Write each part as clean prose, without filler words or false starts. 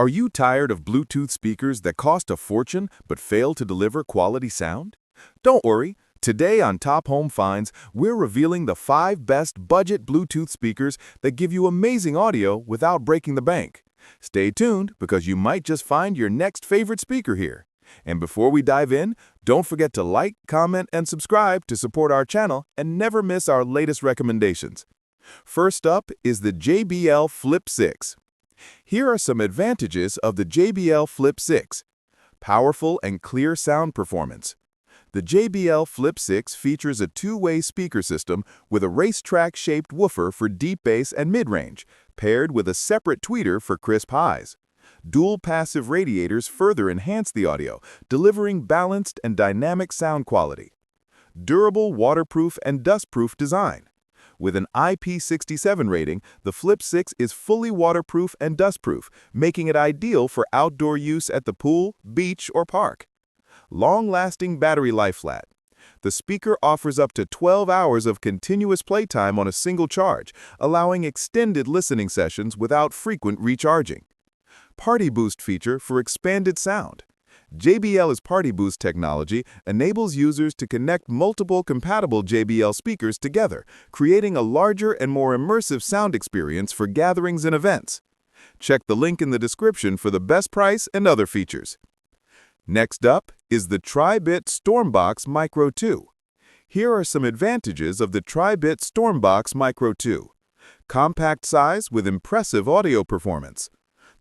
Are you tired of Bluetooth speakers that cost a fortune but fail to deliver quality sound? Don't worry. Today on Top Home Finds, we're revealing the 5 best budget Bluetooth speakers that give you amazing audio without breaking the bank. Stay tuned because you might just find your next favorite speaker here. And before we dive in, don't forget to like, comment, and subscribe to support our channel and never miss our latest recommendations. First up is the JBL Flip 6. Here are some advantages of the JBL Flip 6. Powerful and clear sound performance. The JBL Flip 6 features a two-way speaker system with a racetrack-shaped woofer for deep bass and mid-range, paired with a separate tweeter for crisp highs. Dual passive radiators further enhance the audio, delivering balanced and dynamic sound quality. Durable, waterproof, and dustproof design. With an IP67 rating, the Flip 6 is fully waterproof and dustproof, making it ideal for outdoor use at the pool, beach, or park. Long-lasting battery life flat. The speaker offers up to 12 hours of continuous playtime on a single charge, allowing extended listening sessions without frequent recharging. Party Boost feature for expanded sound. JBL's Party Boost technology enables users to connect multiple compatible JBL speakers together, creating a larger and more immersive sound experience for gatherings and events. Check the link in the description for the best price and other features. Next up is the Tribit Stormbox Micro 2. Here are some advantages of the Tribit Stormbox Micro 2. Compact size with impressive audio performance.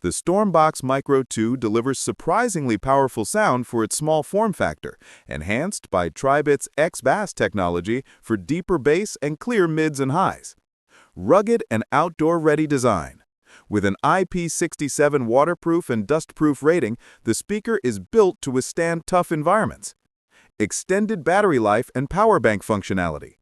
The Stormbox Micro 2 delivers surprisingly powerful sound for its small form factor, enhanced by Tribit's X-Bass technology for deeper bass and clear mids and highs. Rugged and outdoor-ready design. With an IP67 waterproof and dustproof rating, the speaker is built to withstand tough environments. Extended battery life and power bank functionality.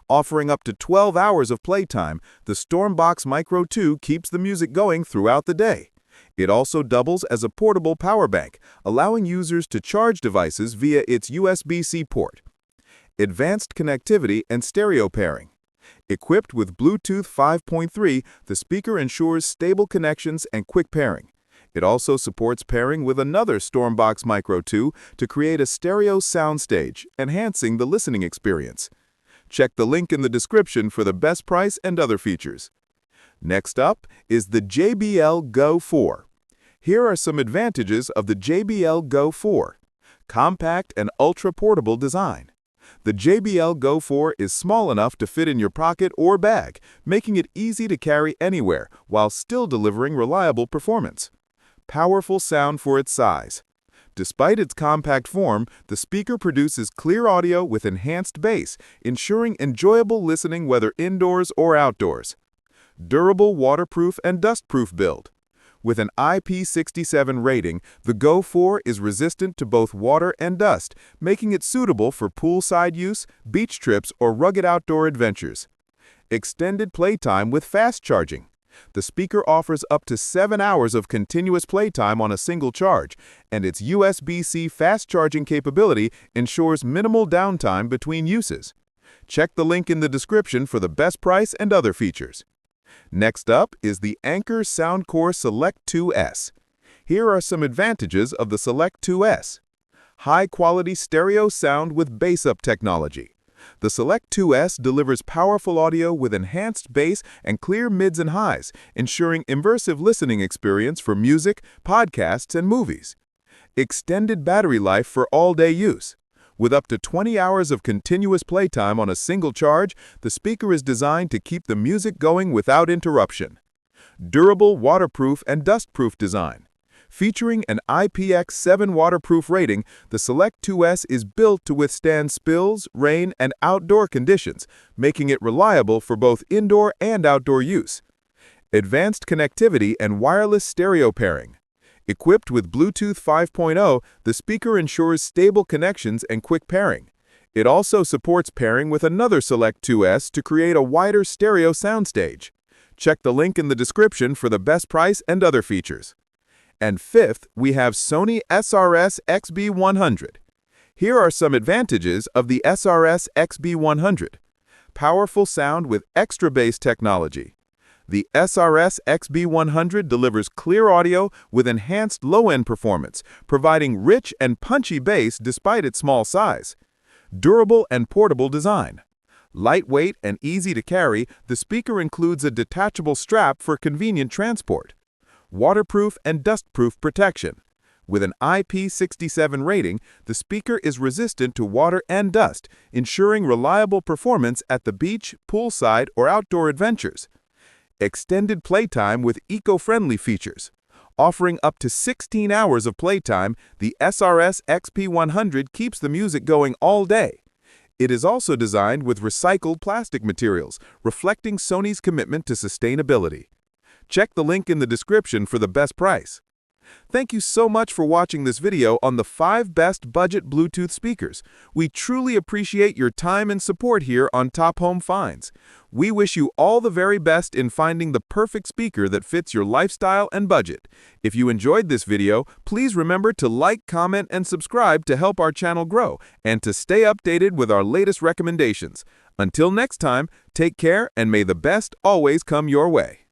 Offering up to 12 hours of playtime, the Stormbox Micro 2 keeps the music going throughout the day. It also doubles as a portable power bank, allowing users to charge devices via its USB-C port. Advanced connectivity and stereo pairing. Equipped with Bluetooth 5.3, the speaker ensures stable connections and quick pairing. It also supports pairing with another Stormbox Micro 2 to create a stereo soundstage, enhancing the listening experience. Check the link in the description for the best price and other features. Next up is the JBL Go 4. Here are some advantages of the JBL Go 4. Compact and ultra-portable design. The JBL Go 4 is small enough to fit in your pocket or bag, making it easy to carry anywhere while still delivering reliable performance. Powerful sound for its size. Despite its compact form, the speaker produces clear audio with enhanced bass, ensuring enjoyable listening whether indoors or outdoors. Durable, waterproof, and dustproof build. With an IP67 rating, the Go 4 is resistant to both water and dust, making it suitable for poolside use, beach trips, or rugged outdoor adventures. Extended playtime with fast charging. The speaker offers up to 7 hours of continuous playtime on a single charge, and its USB-C fast charging capability ensures minimal downtime between uses. Check the link in the description for the best price and other features. Next up is the Anker Soundcore Select 2S. Here are some advantages of the Select 2S. High-quality stereo sound with bass-up technology. The Select 2S delivers powerful audio with enhanced bass and clear mids and highs, ensuring immersive listening experience for music, podcasts, and movies. Extended battery life for all-day use. With up to 20 hours of continuous playtime on a single charge, the speaker is designed to keep the music going without interruption. Durable, waterproof, and dustproof design. Featuring an IPX7 waterproof rating, the Select 2S is built to withstand spills, rain, and outdoor conditions, making it reliable for both indoor and outdoor use. Advanced connectivity and wireless stereo pairing. Equipped with Bluetooth 5.0, the speaker ensures stable connections and quick pairing. It also supports pairing with another Select 2S to create a wider stereo soundstage. Check the link in the description for the best price and other features. And fifth, we have Sony SRS-XB100. Here are some advantages of the SRS-XB100. Powerful sound with extra bass technology. The SRS-XB100 delivers clear audio with enhanced low-end performance, providing rich and punchy bass despite its small size. Durable and portable design. Lightweight and easy to carry, the speaker includes a detachable strap for convenient transport. Waterproof and dustproof protection. With an IP67 rating, the speaker is resistant to water and dust, ensuring reliable performance at the beach, poolside, or outdoor adventures. Extended playtime with eco-friendly features. Offering up to 16 hours of playtime, the SRS-XB100 keeps the music going all day. It is also designed with recycled plastic materials, reflecting Sony's commitment to sustainability. Check the link in the description for the best price. Thank you so much for watching this video on the 5 best budget Bluetooth speakers. We truly appreciate your time and support here on Top Home Finds. We wish you all the very best in finding the perfect speaker that fits your lifestyle and budget. If you enjoyed this video, please remember to like, comment, and subscribe to help our channel grow and to stay updated with our latest recommendations. Until next time, take care and may the best always come your way.